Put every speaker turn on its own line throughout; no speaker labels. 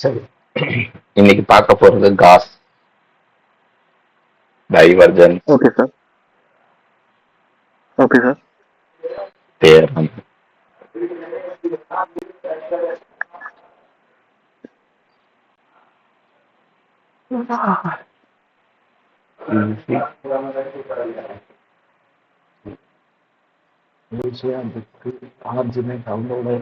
சரி, இன்னைக்கு பார்க்க போறது Gauss, divergence,
okay sir. Okay sir.
Theorem. ஆர்ஜினேட் டவுன்லோடு.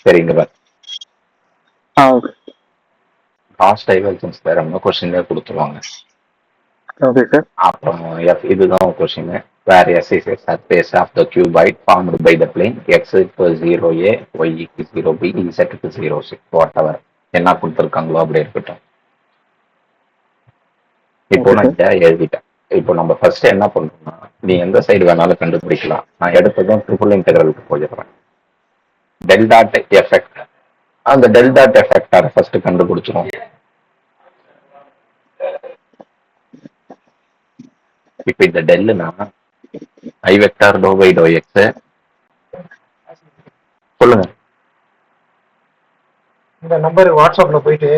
சரிங்க பார்,
ஓகே.
காஸ் டைவர்ஜென்ஸ் தேரம்னு கொஸ்டின்ல கொடுத்துருவாங்க.
Okay sir.
அப்புறம் இதுதான் question. Where S is a surface of the cuboid formed by the plane x equal 0a, y equal 0b, z equal 0c, whatever என்ன கொடுத்துருக்காங்களோ அப்படி இருக்கட்டும். இப்போ
Okay,
நான்
sir.
இதை எழுதிட்டேன். இப்போ நம்ம ஃபர்ஸ்ட் என்ன பண்றோம்னா, நீ எந்த சைடு வேணாலும் கண்டுபிடிக்கலாம். நான் எடுத்ததும் ட்ரிபிள் இன்டெகிரலுக்கு போயிடுறேன். டெல் டாட் எஃபெக்ட், அந்த டெல் டாட் எஃபெக்டார ஃபர்ஸ்ட் கண்டுபிடிச்சிரும். இப்போ இந்த டெல்லுனா i vector doe by doe x. சொல்லுங்க.
இந்த நம்பர் வாட்ஸ்அப்ல போயிட்டு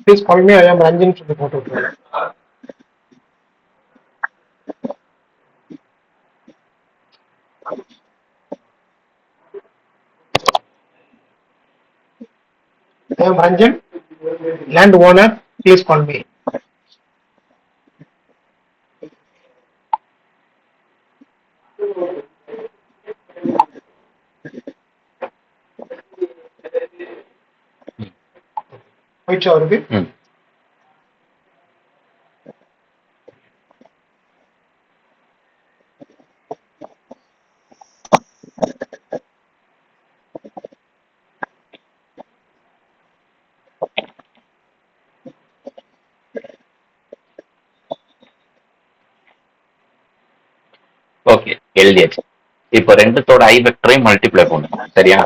ப்ளீஸ் கால் மீ ஐ அம் ரஞ்சின்னு சொல்லி போட்டு விட்டுருங்க. I am Ranjan, land owner, please call me. போயிடுச்சு அவருக்கு.
ஓகே, எழுதியாச்சு. இப்போ ரெண்டுத்தோட ஐ வெக்டரையும் மல்டிப்ளை பண்ணும். சரியா?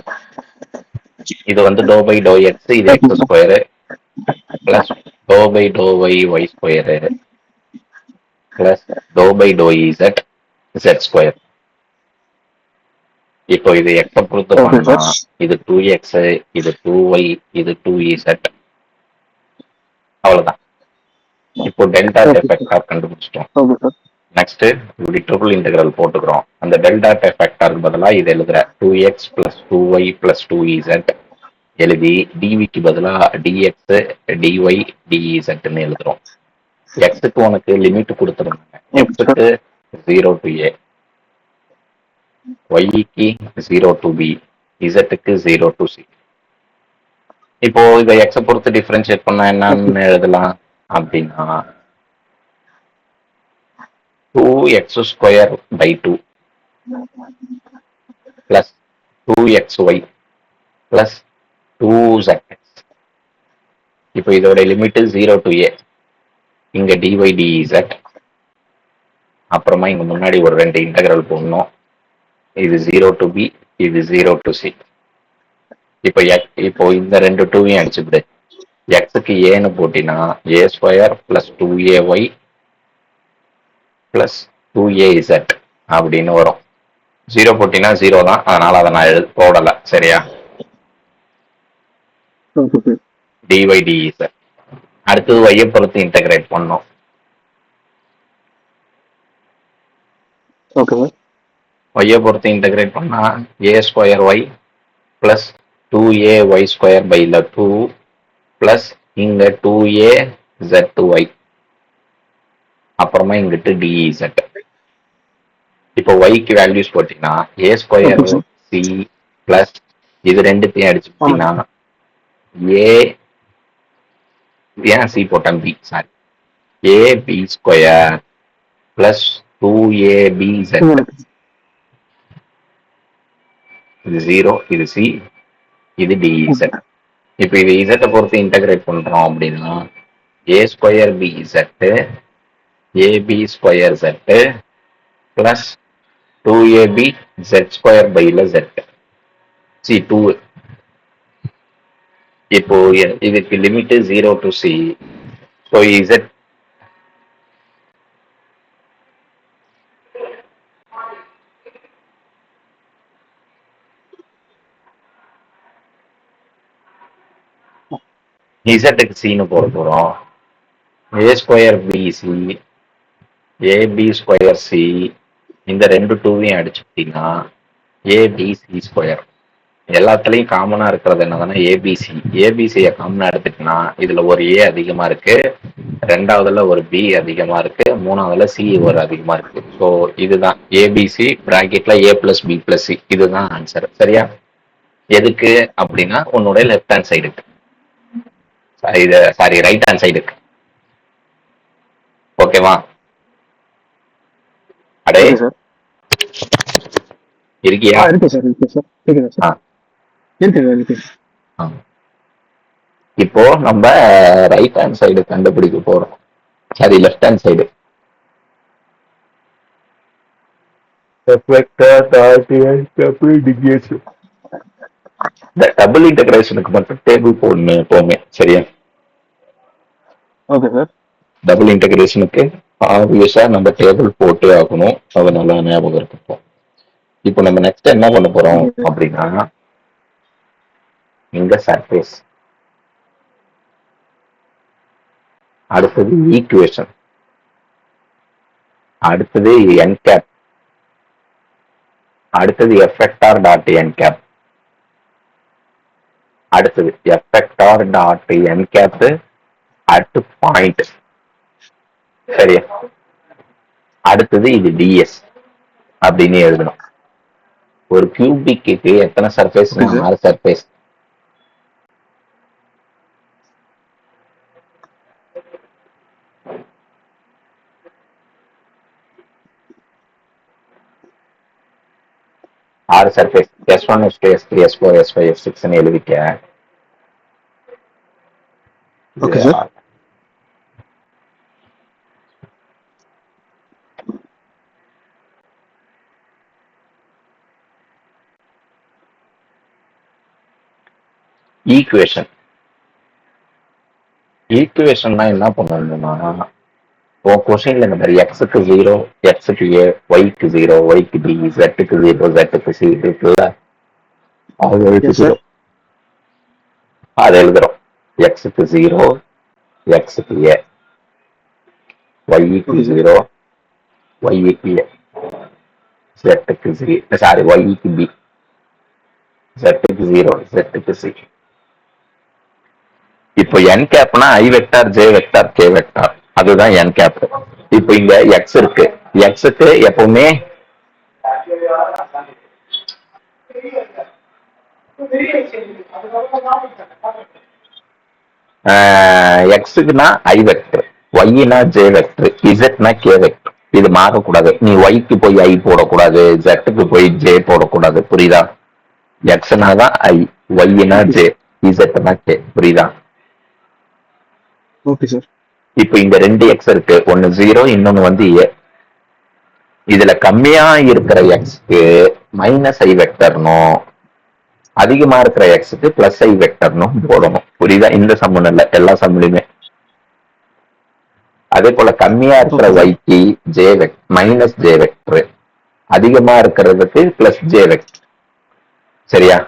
இது வந்து டோ பை டோ எக்ஸ், இது x square plus doe by doe y, y square plus doe by doe z, z square. இப்போ இது எக்ஸ பொறுத்து
Okay,
பண்ணா
sir.
இது 2x, இது 2y, இது 2z. அவ்வளவுதான். இப்போ டெல்டா
Okay,
எஃபெக்டார் கண்டுபிடிச்சிட்டோம்.
Okay sir.
நெக்ஸ்ட் இப்படி ட்ரிபிள் இன்டெகிரல் போட்டுக்கிறோம். அந்த டெல்டா எஃபெக்டாருக்கு பதிலாக இது எழுதுற 2x plus 2y plus 2z எழுதி டிவிக்கு பதிலாக டிஎக்ஸ், டிஒய், டிஇசட்னு எழுதுறோம். எக்ஸுக்கு உனக்கு லிமிட் கொடுத்துருந்தாங்க. எக்ஸுக்கு 0 to a, ஒய்க்கு 0 to b, இசட்டுக்கு 0 to c. இப்போ இதை எக்ஸை பொறுத்து டிஃபரன்ஷியேட் பண்ணா என்னன்னு எழுதலாம் அப்படின்னா 2x square by 2 plus 2xy plus 2zx. இப்போ இதோட லிமிட் 0 to a. இங்க dy dz. அப்புறமா இங்க முன்னாடி ஒரு 2 இன்டகிரல் போடணும். இது 0 to b, இது 0 to c. இப்போ இந்த 2 2வையும் அடிச்சுவிடு. எக்ஸுக்கு ஏன்னு போட்டினா a square plus 2ay plus 2az அப்படின்னு வரும். 0 போட்டினா 0 தான், அதனால அதை நான் போடலை. சரியா?
Okay sir.
dy dz. அடுத்தது y பொறுத்து இன்டகிரேட் பண்ணோம்.
Okay sir.
y பொறுத்து இன்டகிரேட் பண்ணா a square y plus 2ay square by 2 plus இங்க 2az அப்புறமா இங்கிட்டு dz. இப்போ yக்கு வேல்யூஸ் போட்டீங்கன்னா a ஸ்கொயர் c பிளஸ் இது ரெண்டுத்தையும் அடிச்சுட்டீங்கன்னா a ஏன் c போட்டேன் b sorry ab square plus 2abz. இது 0, இது c, இது dz. இப்போ இது z பொறுத்து இன்டகிரேட் பண்றோம் அப்படின்னா a square bz ab square z plus 2ab z square பைல z சி 2. இப்போ இதுக்கு limit 0 to c. So z இசட்டுக்கு சின்னு போட போறோம். A square b c a b square c இந்த 2 2வையும் அடிச்சுட்டீங்கன்னா ஏபிசி ஸ்கொயர். எல்லாத்துலயும் காமனா இருக்கிறது என்னதுன்னா ஏபிசி. ஏபிசியை காமனா எடுத்துக்கினா இதுல ஒரு ஏ அதிகமா இருக்கு, ரெண்டாவதுல ஒரு பி அதிகமா இருக்கு, மூணாவதுல சி ஒரு அதிகமா இருக்கு. ஸோ இதுதான் ஏபிசி பிராக்கெட்ல ஏ பிளஸ் பி பிளஸ் சி. இதுதான் ஆன்சர். சரியா? எதுக்கு அப்படின்னா உன்னுடைய லெஃப்ட் ஹேண்ட் சைடுக்கு, சாரி ரைட் ஹேண்ட் சைடுக்கு. ஓகேவா? அடே இருக்கியா?
இருக்கு சார், இருக்கு சார், இருக்கு சார், இருக்கு.
இப்போ நம்ம ரைட் ஹேண்ட் சைடு கண்டுபிடிக்க போறோம். Sorry left hand side. இந்த டபுள் இன்டகிரேஷனுக்கு மட்டும் டேபிள் போடணும் எப்பவுமே. சரியா?
Okay sir.
டபுள் இன்டகிரேஷனுக்கு ஆப்வியஸா நம்ம டேபிள் போட்டு ஆகணும். அது நல்லா ஞாபகம் இருக்கட்டும். இப்போ நம்ம நெக்ஸ்ட் என்ன பண்ண போறோம் அப்படின்னா இங்க சர்ஃபேஸ், அடுத்தது ஈக்குவேஷன், அடுத்தது என் கேப், அடுத்தது எஃப்எக்டார் டாட் என் கேப், அடுத்தது F vector dot n cap at point. சரியா? அடுத்தது இது டிஎஸ் அப்படின்னு எழுதணும். ஒரு கியூபிக்கு எத்தனை சர்ஃபேஸ்? 6 சர்ஃபேஸ். ஆறு surface. S1 S2 S3 S4 S5 S6 எழுதிக்க.
Okay sir.
ஈக்குவேஷன். ஈக்குவேஷன்னா என்ன பண்ணணும்னா உன் கொஸ்டின்ல இந்த மாதிரி எக்ஸுக்கு 0, எக்ஸுக்கு ஏ, ஒய்க்கு 0, ஒய்க்கு பி, ஜெட்டுக்கு 0, ஜெட்டுக்கு சி இருக்குல்ல, அது எழுதிக்கிறோம். அது எழுதுறோம். எக்ஸுக்கு 0, எக்ஸுக்கு ஏ, ஒய்க்கு 0, ஒய்க்கு ஏ, ஜெட்டுக்கு சி, சாரி ஒய்க்கு பி, ஜெட்டுக்கு 0, ஜெட்டுக்கு சி. இப்போ என் கேப்னா i vector, j vector, k vector, அதுதான் என் கேப். இப்போ இங்க எக்ஸ் இருக்கு. எக்ஸுக்கு எப்பவுமே எக்ஸுக்குனா ஐ வெக்டர், ஒய்னா ஜே வெக்டர், இசட்னா கே வெக்டர். இது மாறக்கூடாது. நீ ஒய்க்கு போய் ஐ போடக்கூடாது, ஜெட்டுக்கு போய் ஜே போடக்கூடாது. புரியுதா? எக்ஸ்னா தான் ஐ, ஒய்னா ஜே. இசட்னா கே. புரியுதா?
Okay sir.
இப்போ இங்க 2 எக்ஸ் இருக்கு, ஒன்னு 0, இன்னொன்னு வந்து ஏ. இதுல கம்மியா இருக்கிற எக்ஸ்க்கு மைனஸ் ஐ வெக்டர்னும் அதிகமா இருக்கிற எக்ஸுக்கு பிளஸ் ஐ வெக்டர்னும் போடணும். புரியுதா? இந்த சம்மன் இல்ல, எல்லா சம்முலையுமே. அதே போல கம்மியா இருக்கிற ஒய்க்கு ஜே மைனஸ் ஜே வெக்டர், அதிகமா இருக்கிறதுக்கு பிளஸ் ஜே வெக்டர். சரியா?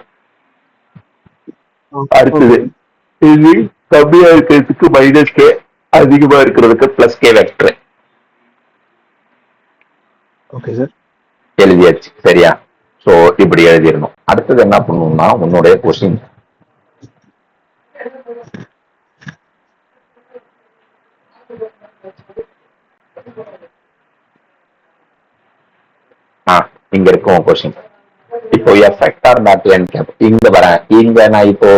அடுத்தது இது கம்மியா இருக்கிறதுக்கு மைனஸ் கே, அதிகமா இருக்கிறதுக்கு plus K vector.
Okay sir.
எழுதியாச்சு. சரியா? சோ இப்படி எழுதிடணும். அடுத்தது என்ன பண்ணணும்னா உன்னுடைய கொஸ்டின் இங்க இருக்கும் கொஸ்டின். இப்போ எஃப்எக்டார் டாட் என் கேப் இங்க வரேன். இங்க நான் இப்போ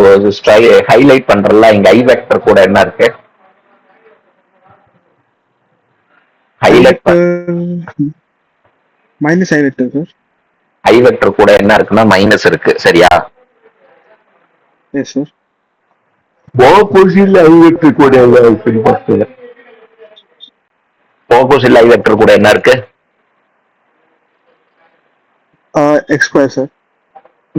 ஹைலைட் பண்றல, இங்க ஐ வெக்டர் கூட என்ன இருக்கு? ஹைலைட்
மைனஸ் ஐ வெக்டர் சார்.
ஐ வெக்டர் கூட என்ன இருக்குன்னா மைனஸ் இருக்கு. சரியா?
Yes sir.
ஆப்போசிட்ல ஐ வெக்டர் கூட ஆப்போசிட்ல ஐ வெக்டர் கூட என்ன இருக்கு?
X square sir.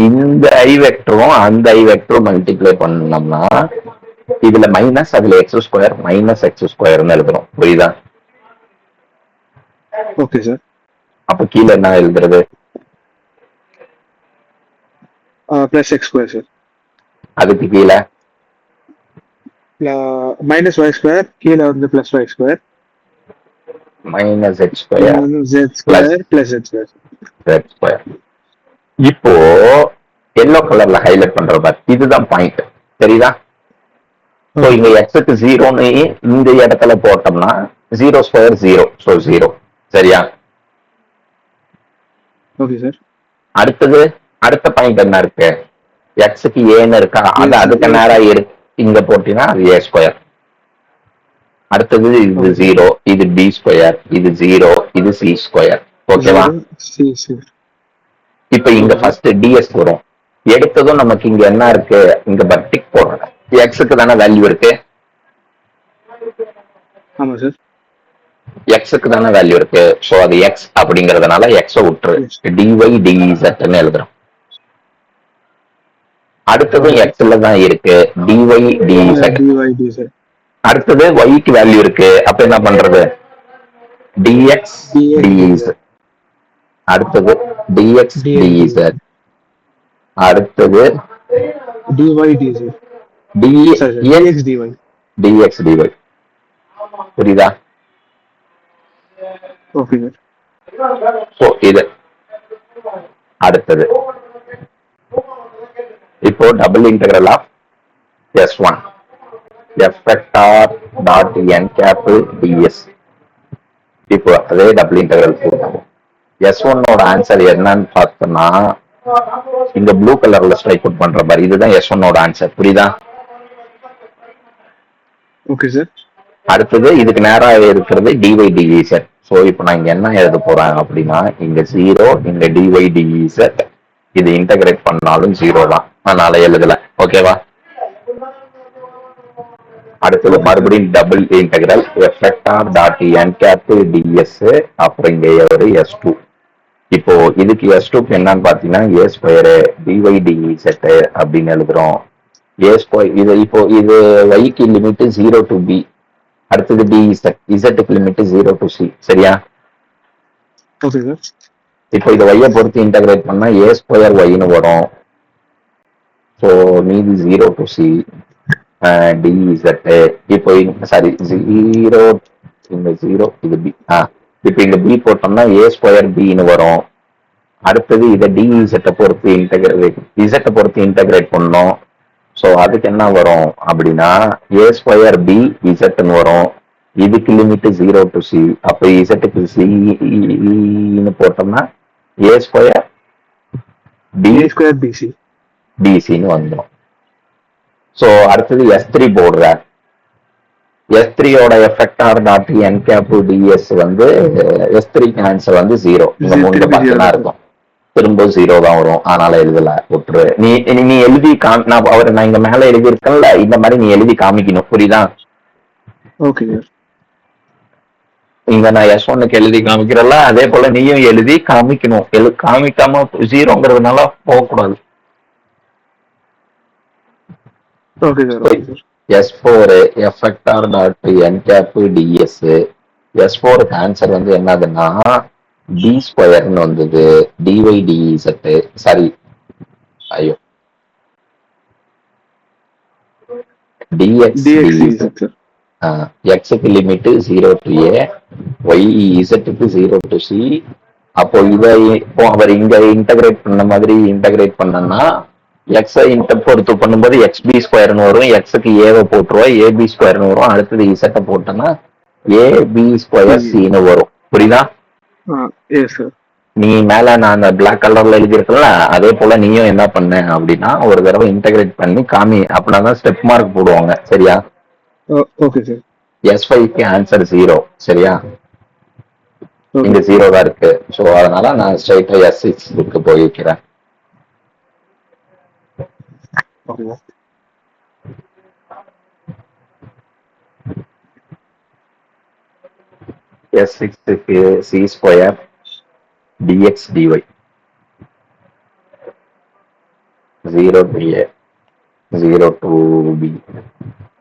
இந்த ஐ வெக்டரும் அந்த ஐ வெக்டரும் மல்டிப்ளை பண்ணோம்னா இதுல மைனஸ், அதுல எக்ஸ் ஸ்கொயர், மைனஸ் எக்ஸ் ஸ்கொயர்னு எழுதுறோம். புரியுதா?
Okay sir.
அப்ப கீழே என்ன எழுதுறது?
Plus x square sir.
அதுக்கு கீழே
மைனஸ் ஒய் ஸ்கொயர், கீழே வந்து plus y square,
minus x square
z square plus x square.
Z square. இப்போ எல்லோ கலர்ல ஹைலைட் பண்ற பாரு, இதுதான் பாயிண்ட். சரிதா? ஸோ இங்க எக்ஸுக்கு 0ன்னு இந்த இடத்துல போட்டோம்னா 0 ஸ்கொயர் 0, ஸோ 0. சரியா?
Okay sir.
அடுத்தது அடுத்த பாயிண்ட் என்ன இருக்கு? எக்ஸுக்கு ஏன்னு இருக்கா, அது அதுக்கு நேரா இங்க போட்டீங்கன்னா அது ஏ ஸ்கொயர். அடுத்தது இது 0, இது பி ஸ்கொயர், இது 0, இது சி ஸ்கொயர். ஓகேவா? இப்ப இங்க ஃபர்ஸ்ட் டிஎஸ் வரும். எடுத்ததும் நமக்கு இங்க என்ன இருக்கு? இங்க டிக் போடுறோம். எக்ஸுக்கு தானே வேல்யூ இருக்கு.
ஆமா சார்.
எக்ஸுக்கு தானே வேல்யூ இருக்கு. சோ அது எக்ஸ் அப்படிங்கறதுனால எக்ஸ விட்டுரு, டிஒய் டிஇசட்னு எழுதுறோம். அடுத்ததும் எக்ஸ்ல தான் இருக்கு, டிஒய் டிஇசட். அடுத்தது ஒய்க்கு வேல்யூ இருக்கு, அப்ப என்ன பண்றது? D x d z. அடுத்தது டிஎக்ஸ் டிஇசட். அடுத்தது
d y d z.
D x
d y
d x d y. புரியுதா?
Okay sir.
சோ இது அடுத்தது. இப்போ double integral of S1 F vector dot n cap d s. இப்போ அதே டபுள் இன்டெகிரல் போடுவோம். S1ஓட ஆன்சர் என்னன்னு பார்த்தோம்னா இந்த ப்ளூ கலர்ல ஸ்ட்ரைக் அவுட் பண்ற மாதிரி, இதுதான் S1ஓட ஆன்சர். புரியுதா?
Okay sir.
அடுத்தது இதுக்கு நேரா இருக்கிறது டிஒய் டிஇசட். ஸோ இப்போ நான் இங்க என்ன எழுத போறேன் அப்படின்னா, இங்க 0, இங்க டிஒய் டிஇசட். இது இன்டகிரேட் பண்ணாலும் 0 தான், அதனால எழுதல. ஓகேவா? அடுத்தது மறுபடியும் double integral எஃப்எக்டார் dot n cap DS. அப்புறம் இங்க ஒரு S2. இப்போ இதுக்கு S2க்கு என்னன்னு பாத்தீங்கன்னா ஏ ஸ்கொயரு டிஒய் டிஇசட் அப்படின்னு எழுதுறோம். ஏ ஸ்கொயர் இது இப்போ இது ஒய்க்கு லிமிட் 0 to b. அடுத்தது டிஇசட், இசட்டுக்கு லிமிட் 0 to c. சரியா?
Okay sir.
இப்போ இதை ஒய்யை பொறுத்து இன்டகிரேட் பண்ணா ஏ ஸ்கொயர் ஒய்னு வரும். ஸோ மீதி 0 to c டிஇசட். இப்போ சாரி 0, இங்க 0, இது பி. இப்போ இங்க பி போட்டோம்னா ஏ ஸ்கொயர் பின்னு வரும். அடுத்தது இதை டிஇசட்டை பொறுத்து இசட்டை பொறுத்து இன்டகிரேட் பண்ணோம். ஸோ அதுக்கு என்ன வரும் அப்படின்னா ஏ ஸ்கொயர் பி இசட்னு வரும். இதுக்கு லிமிட் 0 to c. அப்போ இசட்டுக்கு சின்னு போட்டோம்னா ஏ ஸ்கொயர் பி
ஸ்கொயர் பிசி
பிசின்னு வந்துடும். ஸோ அடுத்தது S3 போடுற. S3ஓட எஃப்எக்டார் டாட் என் கேப் டிஎஸ் வந்து S3 ஆன்சர் வந்து 0. இந்த மூணு பக்கம் தான் இருக்கும். திரும்ப 0 தான் வரும். அதனால எழுதல, விட்டுரு. நீ நீ எழுதி நான் இங்க மேல எழுதி இருக்கேன்ல, இந்த மாதிரி நீ எழுதி காமிக்கணும். புரியுதா?
Okay sir.
இங்க நான் S1க்கு எழுதி காமிக்கிறல்ல, அதே போல நீயும் எழுதி காமிக்கணும். காமிக்காம 0ங்கிறதுனால போகக்கூடாது.
Okay sir. Okay sir.
S4 effector dot n cap ds. S4க்கு ஆன்சர் வந்து என்னதுன்னா d ஸ்கொயர்னு வந்தது. dy dz. சாரி, ஐயோ, dx dz. எக்ஸுக்கு லிமிட் 0 to a, y zக்கு 0 to c. அப்போ அவர் இங்க இன்டகிரேட் பண்ண மாதிரி இன்டகிரேட் பண்ணனா எக்ஸை பொறுத்து பண்ணும்போது xb ஸ்கொயர்னு வரும். எக்ஸுக்கு ஏவை போட்டுருவா, ab ஸ்கொயர்னு வரும். அடுத்தது இசட்டை போட்டோன்னா ab ஸ்கொயர் சின்னு வரும். புரியுதா? நீ மேல நான் அந்த பிளாக் கலர்ல எழுதியிருக்கல, அதே போல நீயும் என்ன பண்ண அப்படின்னா ஒரு தடவை இன்டகிரேட் பண்ணி காமி. அப்படின்னா ஸ்டெப் மார்க் போடுவாங்க. சரியா?
Okay sir.
S5க்கு ஆன்சர் 0. சரியா? இங்க 0 தான் இருக்கு. ஸோ அதனால நான் ஸ்ட்ரைட்டா S6க்கு போய்க்கிறேன். S6க்கு c square dx dy 0 to a 0 to b.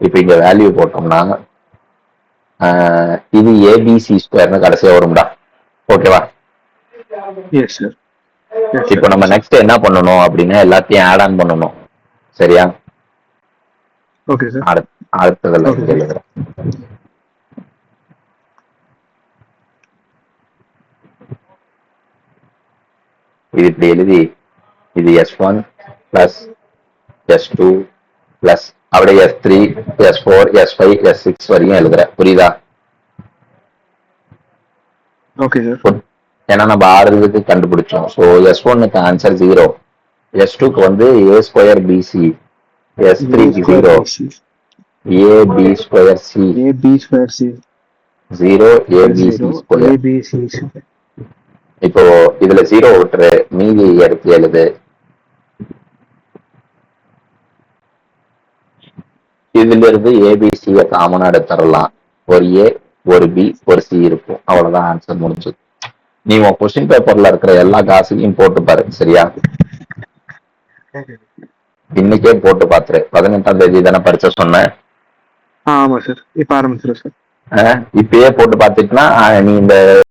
இப்போ இங்க வேல்யூ போட்டோம்னா இது abc ஸ்கொயர்னு கடைசியா வரும்டா. ஓகேவா?
Yes sir.
இப்போ நம்ம நெக்ஸ்ட் என்ன பண்ணணும் அப்படின்னா எல்லாத்தையும் ஆட் ஆன் பண்ணணும். சரியா?
Okay sir.
அடுத்ததெல்லாம் இங்க எழுதுறேன். இது இப்படி எழுதி இது S1 பிளஸ் S2 பிளஸ் அப்படியே S3 S4 S5 S6 வரையும் எழுதுறேன். புரியுதா?
Okay sir.
ஏன்னா நம்ம 6 இதுக்கு கண்டுபிடிச்சோம். ஸோ S1க்கு ஆன்சர் 0, S2க்கு வந்து a square bc, S3க்கு 0 ab square c, 0 abc square. இப்போ இதுல 0 விட்டுரு, மீதி எடுத்து எழுது. இதுல இருந்து ஏபிசிய காமனா எடுத்துடலாம். ஒரு ஏ, ஒரு பி, ஒரு சி இருக்கும். அவ்வளவுதான், ஆன்சர் முடிஞ்சது. நீ உன் கொஸ்டின் பேப்பர்ல இருக்கிற எல்லா காசுலையும் போட்டு பாரு. சரியா? இன்னைக்கே போட்டு பாத்துரு. 18ஆம் தேதி தானே பரிச்சை சொன்னேன்.
ஆமா சார். இப்ப ஆரம்பிச்சிடும் சார்.
இப்பயே போட்டு பாத்துட்டுனா நீ இந்த